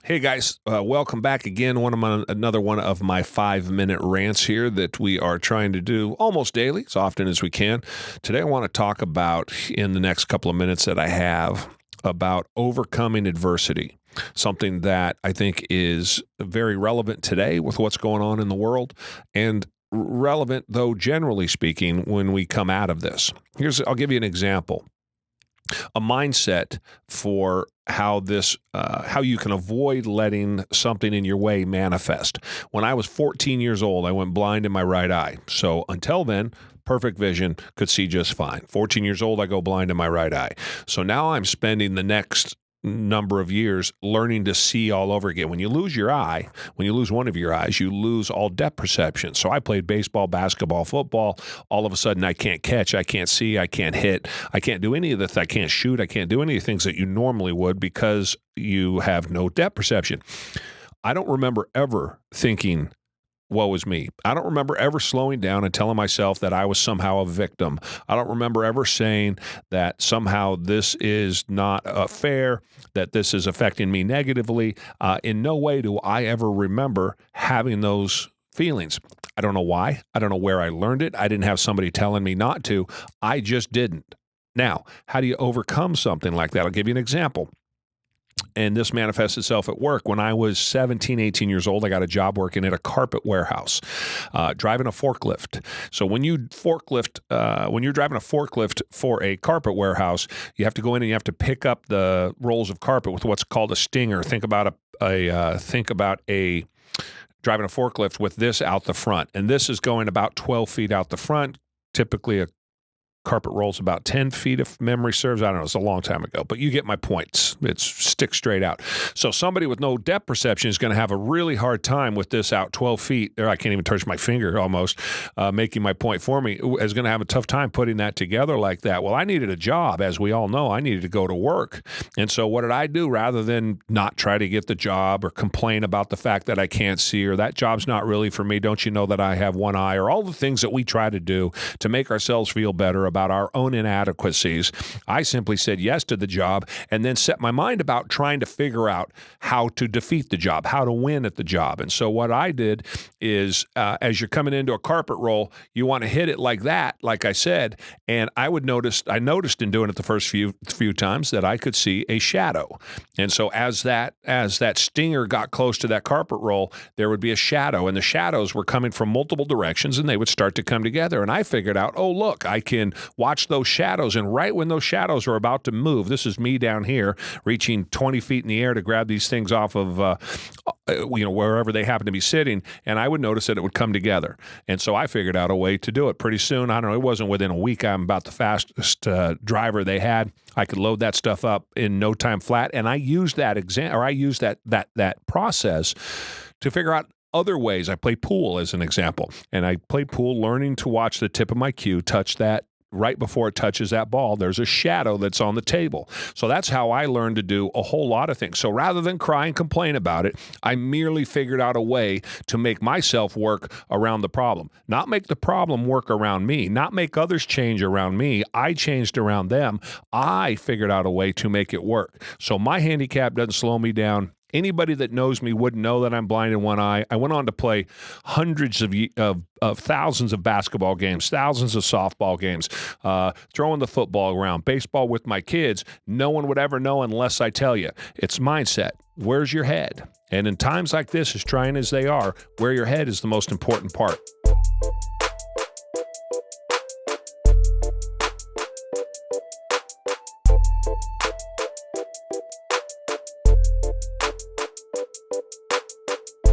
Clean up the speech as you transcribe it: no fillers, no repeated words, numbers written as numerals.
Hey guys, welcome back again. Another one of my 5-minute rants here that we are trying to do almost daily, as often as we can. Today, I want to talk about in the next couple of minutes that I have about overcoming adversity, something that I think is very relevant today with what's going on in the world, and relevant though generally speaking when we come out of this. I'll give you an example, a mindset for how you can avoid letting something in your way manifest. When I was 14 years old, I went blind in my right eye. So until then, perfect vision, could see just fine. 14 years old, I go blind in my right eye. So now I'm spending the next number of years learning to see all over again. When you lose your eye, when you lose one of your eyes, you lose all depth perception. So I played baseball, basketball, football. All of a sudden, I can't catch, I can't see, I can't hit, I can't do any of I can't shoot, I can't do any of the things that you normally would because you have no depth perception. I don't remember ever thinking, woe is me. I don't remember ever slowing down and telling myself that I was somehow a victim. I don't remember ever saying that somehow this is not fair, that this is affecting me negatively. In no way do I ever remember having those feelings. I don't know why. I don't know where I learned it. I didn't have somebody telling me not to. I just didn't. Now, how do you overcome something like that? I'll give you an example. And this manifests itself at work. When I was 17, 18 years old, I got a job working at a carpet warehouse, driving a forklift. So when you're driving a forklift for a carpet warehouse, you have to go in and you have to pick up the rolls of carpet with what's called a stinger. Think about a driving a forklift with this out the front, and this is going about 12 feet out the front. Typically, a carpet rolls about 10 feet if memory serves. I don't know. It's a long time ago, but you get my points. It's stick straight out. So somebody with no depth perception is going to have a really hard time with this out 12 feet. There, I can't even touch my finger almost, making my point for me, is going to have a tough time putting that together like that. Well, I needed a job. As we all know, I needed to go to work. And so what did I do? Rather than not try to get the job or complain about the fact that I can't see or that job's not really for me, don't you know that I have one eye, or all the things that we try to do to make ourselves feel better about our own inadequacies, I simply said yes to the job and then set my mind about trying to figure out how to defeat the job, how to win at the job. And so what I did is, as you're coming into a carpet roll, you want to hit it like that, like I said. And I noticed in doing it the first few times that I could see a shadow. And so as that stinger got close to that carpet roll, there would be a shadow, and the shadows were coming from multiple directions, and they would start to come together. And I figured out, oh, look, I can watch those shadows, and right when those shadows are about to move, this is me down here reaching 20 feet in the air to grab these things off of wherever they happen to be sitting, and I would notice that it would come together. And so I figured out a way to do it. Pretty soon, I don't know, it wasn't within a week, I'm about the fastest driver they had. I could load that stuff up in no time flat, and I used that process to figure out other ways. I play pool as an example, and I play pool learning to watch the tip of my cue touch that. Right before it touches that ball, there's a shadow that's on the table. So that's how I learned to do a whole lot of things. So rather than cry and complain about it, I merely figured out a way to make myself work around the problem. Not make the problem work around me, not make others change around me. I changed around them. I figured out a way to make it work. So my handicap doesn't slow me down. Anybody that knows me wouldn't know that I'm blind in one eye. I went on to play hundreds of thousands of basketball games, thousands of softball games, throwing the football around, baseball with my kids. No one would ever know unless I tell you. It's mindset. Where's your head? And in times like this, as trying as they are, where your head is the most important part.